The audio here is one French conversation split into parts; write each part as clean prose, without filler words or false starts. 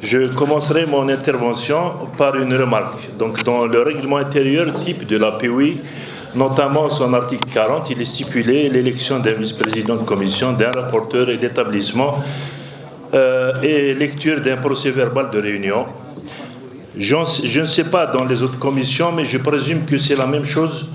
Je commencerai mon intervention par une remarque. Donc, dans le règlement intérieur type de la POI, notamment son article 40, il est stipulé l'élection d'un vice-président de commission, d'un rapporteur et d'établissement et lecture d'un procès-verbal de réunion. Je ne sais pas dans les autres commissions, mais je présume que c'est la même chose.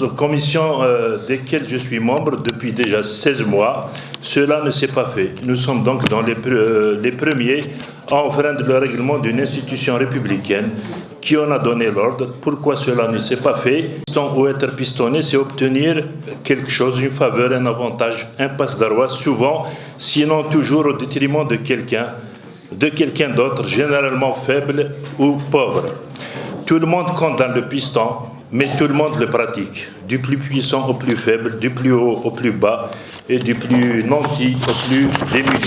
Aux commissions desquelles je suis membre depuis déjà 16 mois, cela ne s'est pas fait. Nous sommes donc dans les premiers à enfreindre le règlement d'une institution républicaine qui en a donné l'ordre. Pourquoi cela ne s'est pas fait? Ou être pistonné, c'est obtenir quelque chose, une faveur, un avantage, un passe-d'arroi, souvent, sinon toujours au détriment de quelqu'un d'autre, généralement faible ou pauvre. Tout le monde compte dans le piston, mais tout le monde le pratique, du plus puissant au plus faible, du plus haut au plus bas, et du plus nanti au plus démuni.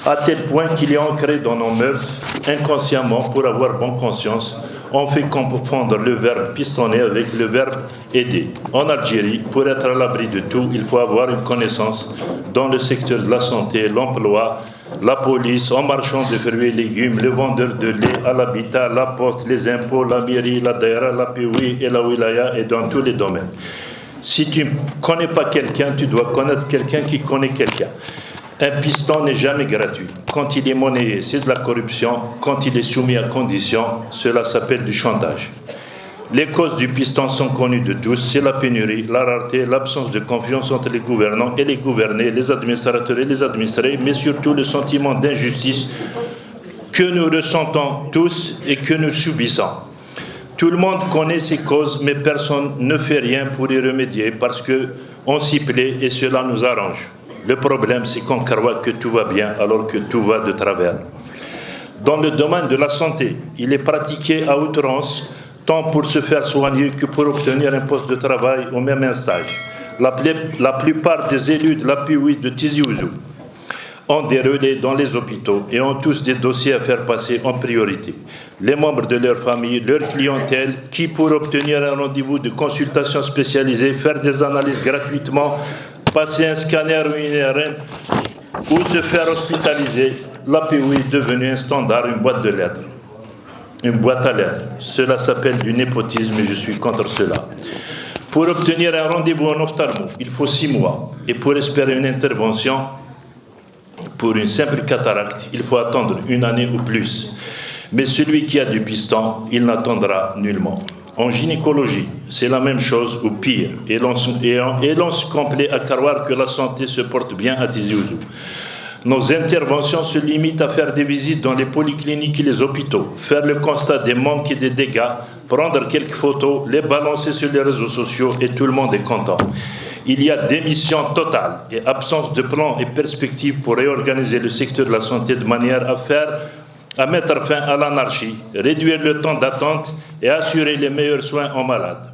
À tel point qu'il est ancré dans nos mœurs, inconsciemment, pour avoir bonne conscience, on fait confondre le verbe pistonner avec le verbe aider. En Algérie, pour être à l'abri de tout, il faut avoir une connaissance dans le secteur de la santé, l'emploi, la police, en marchand de fruits et légumes, le vendeur de lait, à l'habitat, la poste, les impôts, la mairie, la daïra, la POI et la wilaya, et dans tous les domaines. Si tu ne connais pas quelqu'un, tu dois connaître quelqu'un qui connaît quelqu'un. Un piston n'est jamais gratuit. Quand il est monnayé, c'est de la corruption. Quand il est soumis à conditions, cela s'appelle du chantage. Les causes du piston sont connues de tous. C'est la pénurie, la rareté, l'absence de confiance entre les gouvernants et les gouvernés, les administrateurs et les administrés, mais surtout le sentiment d'injustice que nous ressentons tous et que nous subissons. Tout le monde connaît ces causes, mais personne ne fait rien pour y remédier parce qu'on s'y plaît et cela nous arrange. Le problème, c'est qu'on croit que tout va bien alors que tout va de travers. Dans le domaine de la santé, il est pratiqué à outrance, tant pour se faire soigner que pour obtenir un poste de travail ou même un stage. La plupart des élus de la POI de Tizi Ouzou ont des relais dans les hôpitaux et ont tous des dossiers à faire passer en priorité. Les membres de leur famille, leur clientèle, qui pour obtenir un rendez-vous de consultation spécialisée, faire des analyses gratuitement, passer un scanner ou une IRM ou se faire hospitaliser, la POI est devenue un standard, une boîte de lettres. Une boîte à lettres. Cela s'appelle du népotisme et je suis contre cela. Pour obtenir un rendez-vous en ophtalmo, il faut 6 mois. Et pour espérer une intervention, pour une simple cataracte, il faut attendre 1 année ou plus. Mais celui qui a du piston, il n'attendra nullement. En gynécologie, c'est la même chose ou pire. Et l'on se complaît à croire que la santé se porte bien à Tizi Ouzou. Nos interventions se limitent à faire des visites dans les polycliniques et les hôpitaux, faire le constat des manques et des dégâts, prendre quelques photos, les balancer sur les réseaux sociaux et tout le monde est content. Il y a démission totale et absence de plan et perspective pour réorganiser le secteur de la santé de manière à mettre fin à l'anarchie, réduire le temps d'attente et assurer les meilleurs soins aux malades.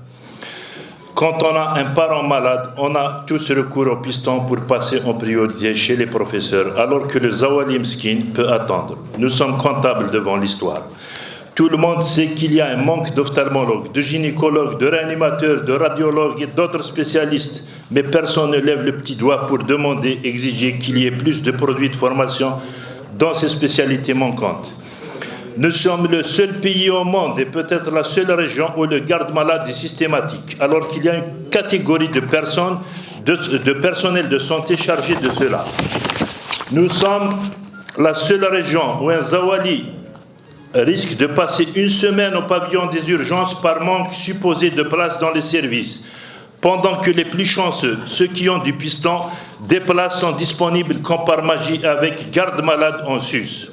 Quand on a un parent malade, on a tous recours au piston pour passer en priorité chez les professeurs, alors que le Zawali Mskin peut attendre. Nous sommes comptables devant l'histoire. Tout le monde sait qu'il y a un manque d'ophtalmologues, de gynécologues, de réanimateurs, de radiologues et d'autres spécialistes, mais personne ne lève le petit doigt pour demander, exiger qu'il y ait plus de produits de formation dans ces spécialités manquantes. Nous sommes le seul pays au monde et peut-être la seule région où le garde-malade est systématique, alors qu'il y a une catégorie de personnel de santé chargé de cela. Nous sommes la seule région où un Zawali risque de passer 1 semaine au pavillon des urgences par manque supposé de place dans les services, pendant que les plus chanceux, ceux qui ont du piston, des places sont disponibles comme par magie avec garde-malade en sus.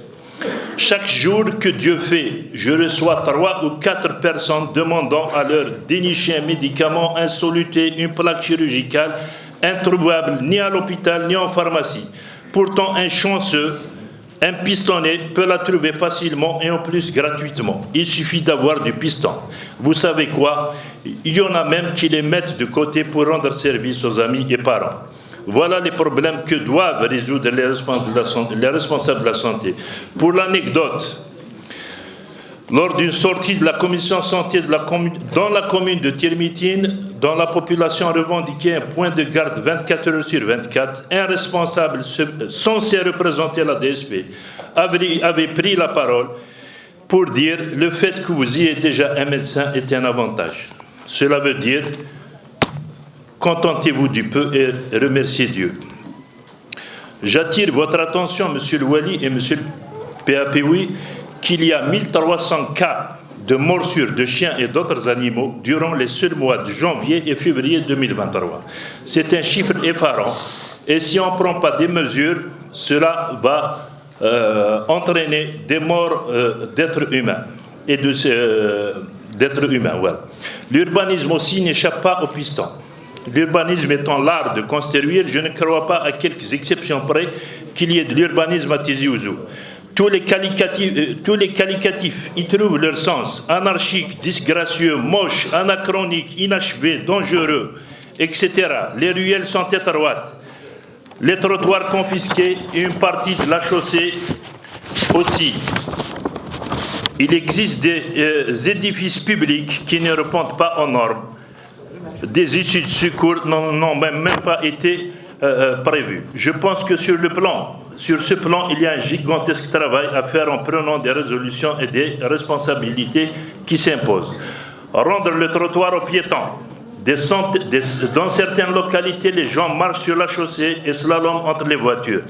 Chaque jour que Dieu fait, je reçois 3 ou 4 personnes demandant à leur dénicher un médicament insoluté, une plaque chirurgicale, introuvable ni à l'hôpital ni en pharmacie. Pourtant, un chanceux, un pistonné peut la trouver facilement et en plus gratuitement. Il suffit d'avoir du piston. Vous savez quoi? Il y en a même qui les mettent de côté pour rendre service aux amis et parents. Voilà les problèmes que doivent résoudre les responsables de la santé. Pour l'anecdote, Lors d'une sortie de la commission santé dans la commune de Tirmitine, dont la population revendiquait un point de garde 24 heures sur 24, un responsable censé représenter la DSP avait pris la parole pour dire le fait que vous ayez déjà un médecin est un avantage. Cela veut dire contentez-vous du peu et remerciez Dieu. J'attire votre attention, Monsieur le Wali et Monsieur le PAPOui, qu'il y a 1300 cas de morsures de chiens et d'autres animaux durant les seuls mois de janvier et février 2023. C'est un chiffre effarant et si on ne prend pas des mesures, cela va entraîner des morts d'êtres humains et d'êtres humains. Voilà. L'urbanisme aussi n'échappe pas au piston. L'urbanisme étant l'art de construire, je ne crois pas à quelques exceptions près qu'il y ait de l'urbanisme à Tizi Ouzou. Tous les qualificatifs y trouvent leur sens: anarchique, disgracieux, moche, anachronique, inachevé, dangereux, etc. Les ruelles sont étroites, les trottoirs confisqués et une partie de la chaussée aussi. Il existe des édifices publics qui ne répondent pas aux normes. Des issues de secours n'ont même pas été prévues. Je pense que sur ce plan, il y a un gigantesque travail à faire en prenant des résolutions et des responsabilités qui s'imposent. Rendre le trottoir aux piétons. Dans certaines localités, les gens marchent sur la chaussée et slalom entre les voitures.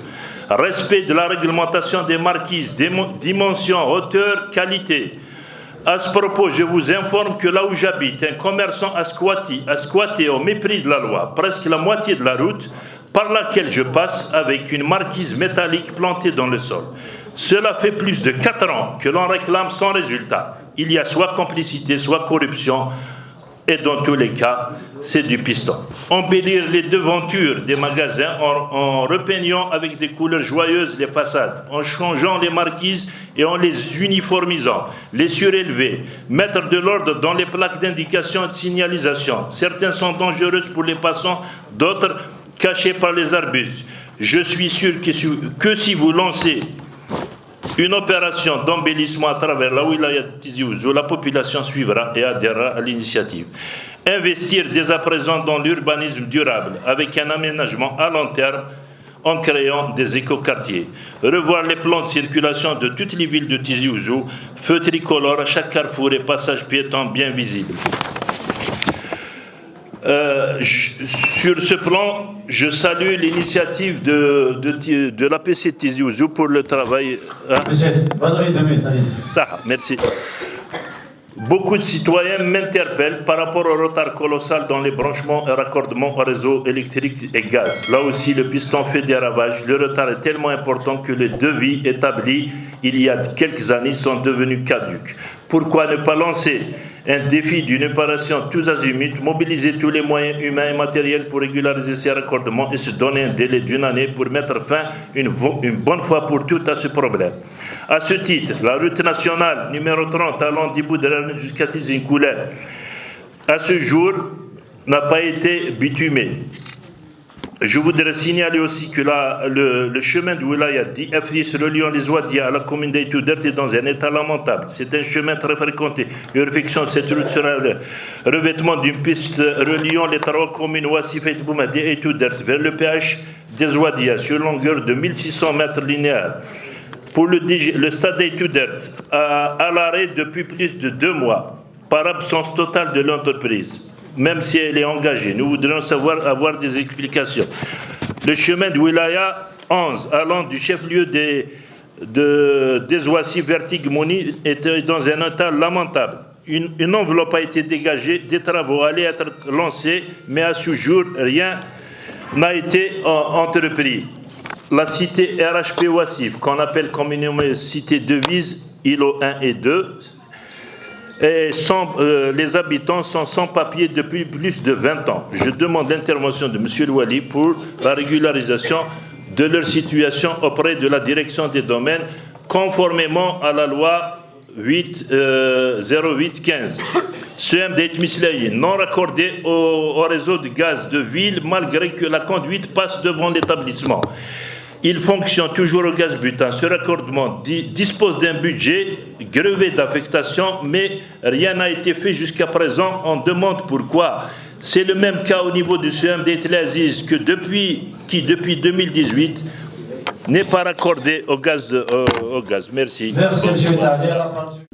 Respect de la réglementation des marquises, dimension, hauteur, qualité. À ce propos, je vous informe que là où j'habite, un commerçant a squatté au mépris de la loi presque la moitié de la route par laquelle je passe avec une marquise métallique plantée dans le sol. Cela fait plus de 4 ans que l'on réclame sans résultat. Il y a soit complicité, soit corruption, et dans tous les cas, c'est du piston. Embellir les devantures des magasins en repeignant avec des couleurs joyeuses les façades, en changeant les marquises et en les uniformisant, les surélever, mettre de l'ordre dans les plaques d'indication et de signalisation. Certaines sont dangereuses pour les passants, d'autres cachées par les arbustes. Je suis sûr que si vous lancez une opération d'embellissement à travers la wilaya de Tizi Ouzou, la population suivra et adhérera à l'initiative. Investir dès à présent dans l'urbanisme durable avec un aménagement à long terme en créant des écoquartiers. Revoir les plans de circulation de toutes les villes de Tizi Ouzou, feux tricolores à chaque carrefour et passage piéton bien visible. Sur ce plan, je salue l'initiative de l'APC Tizi Ouzou pour le travail. Ça, merci. Beaucoup de citoyens m'interpellent par rapport au retard colossal dans les branchements et raccordements au réseau électrique et gaz. Là aussi, le piston fait des ravages. Le retard est tellement important que les devis établis il y a quelques années sont devenus caducs. Pourquoi ne pas lancer un défi d'une opération tous azimuts, mobiliser tous les moyens humains et matériels pour régulariser ces raccordements et se donner un délai d'une année pour mettre fin une bonne fois pour toutes à ce problème. À ce titre, la route nationale numéro 30 allant d'Ibou-Derane jusqu'à Tizi-Koulé, à ce jour, n'a pas été bitumée. Je voudrais signaler aussi que le chemin de Wilaya d'IFIS reliant les Ouadia à la commune d'Aïtoudert est dans un état lamentable. C'est un chemin très fréquenté. La réflexion de cette route sera le revêtement d'une piste reliant les 3 communes Ouassif et Boumadi et Aïtoudert vers le péage des Ouadia sur longueur de 1600 mètres linéaires. Pour le stade d'Aïtoudert, à l'arrêt depuis plus de 2 mois, par absence totale de l'entreprise. Même si elle est engagée. Nous voudrions avoir des explications. Le chemin de Wilaya 11, allant du chef-lieu des Ouassif vers Tigmouni, était dans un état lamentable. Une enveloppe a été dégagée, des travaux allaient être lancés, mais à ce jour, rien n'a été entrepris. La cité RHP Ouassif, qu'on appelle communément cité devise, îlot 1 et 2, et les habitants sont sans papier depuis plus de 20 ans. Je demande l'intervention de M. le Wali pour la régularisation de leur situation auprès de la direction des domaines, conformément à la loi 08-15. CM d'Etmislaï, non raccordé au réseau de gaz de ville, malgré que la conduite passe devant l'établissement. Il fonctionne toujours au gaz butane. Ce raccordement dispose d'un budget grevé d'affectation, mais rien n'a été fait jusqu'à présent. On demande pourquoi. C'est le même cas au niveau du CMD Tel Aziz qui depuis 2018 n'est pas raccordé au gaz. Merci. Merci, M.